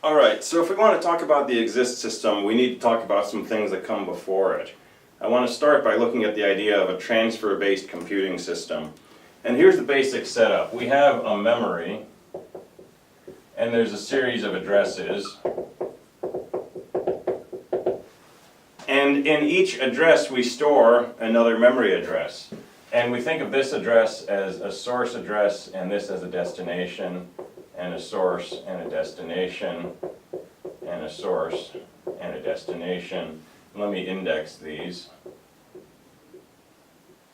Alright, so if we want to talk about the EEXIST system, we need to talk about some things that come before it. I want to start by looking at the idea of a transfer-based computing system. And here's the basic setup. We have a memory, and there's a series of addresses. And in each address we store another memory address. And we think of this address as a source address and this as a destination, and a source and a destination, and a source and a destination. Let me index these.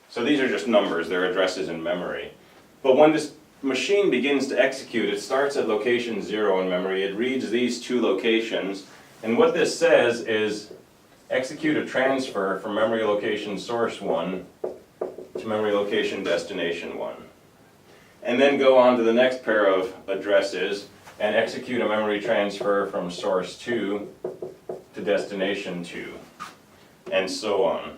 So these are just numbers, they're addresses in memory. But when this machine begins to execute, it starts at location 0 in memory. It reads these two locations, and what this says is execute a transfer from memory location source 1 to memory location destination 1. And then go on to the next pair of addresses and execute a memory transfer from source 2 to destination 2, and so on.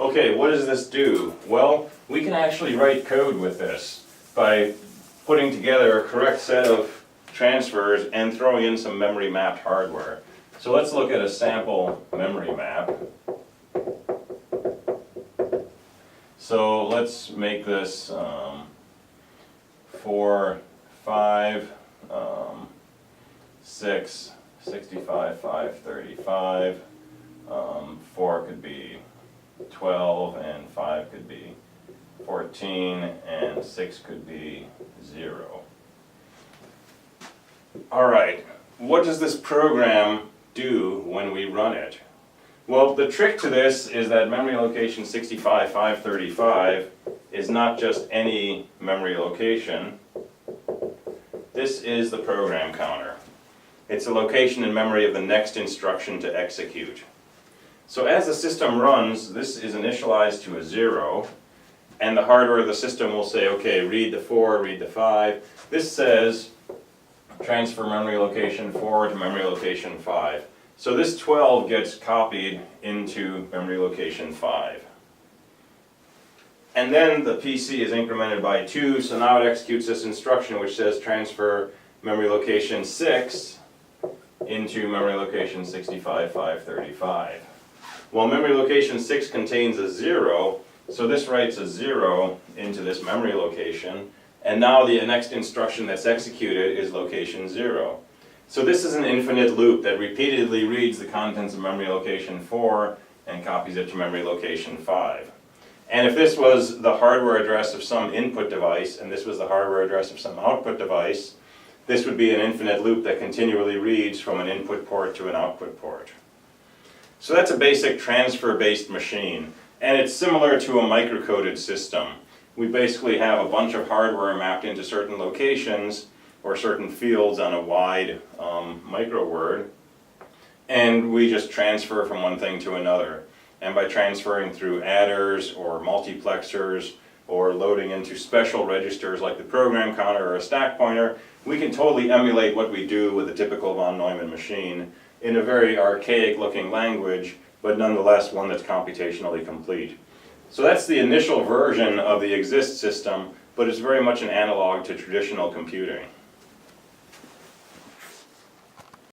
Okay, what does this do? Well, we can actually write code with this by putting together a correct set of transfers and throwing in some memory mapped hardware. So let's look at a sample memory map. So let's make this 4, 5, 6, 65, 5, 35, 4 could be 12, and 5 could be 14, and 6 could be 0. Alright, what does this program do when we run it? Well, the trick to this is that memory location 65, 535 is not just any memory location. This is the program counter. It's a location in memory of the next instruction to execute. So as the system runs, this is initialized to a 0, and the hardware of the system will say, okay, read the 4, read the 5. This says transfer memory location 4 to memory location 5. So this 12 gets copied into memory location 5. And then the PC is incremented by 2, so now it executes this instruction which says transfer memory location 6 into memory location 65, 535. Well, memory location 6 contains a 0, so this writes a 0 into this memory location, and now the next instruction that's executed is location 0. So this is an infinite loop that repeatedly reads the contents of memory location 4 and copies it to memory location 5. And if this was the hardware address of some input device and this was the hardware address of some output device, this would be an infinite loop that continually reads from an input port to an output port. So that's a basic transfer-based machine, and it's similar to a microcoded system. We basically have a bunch of hardware mapped into certain locations or certain fields on a wide microword, and we just transfer from one thing to another. And by transferring through adders or multiplexers or loading into special registers like the program counter or a stack pointer, we can totally emulate what we do with a typical von Neumann machine in a very archaic looking language, but nonetheless one that's computationally complete. So that's the initial version of the EEXIST system, but it's very much an analog to traditional computing.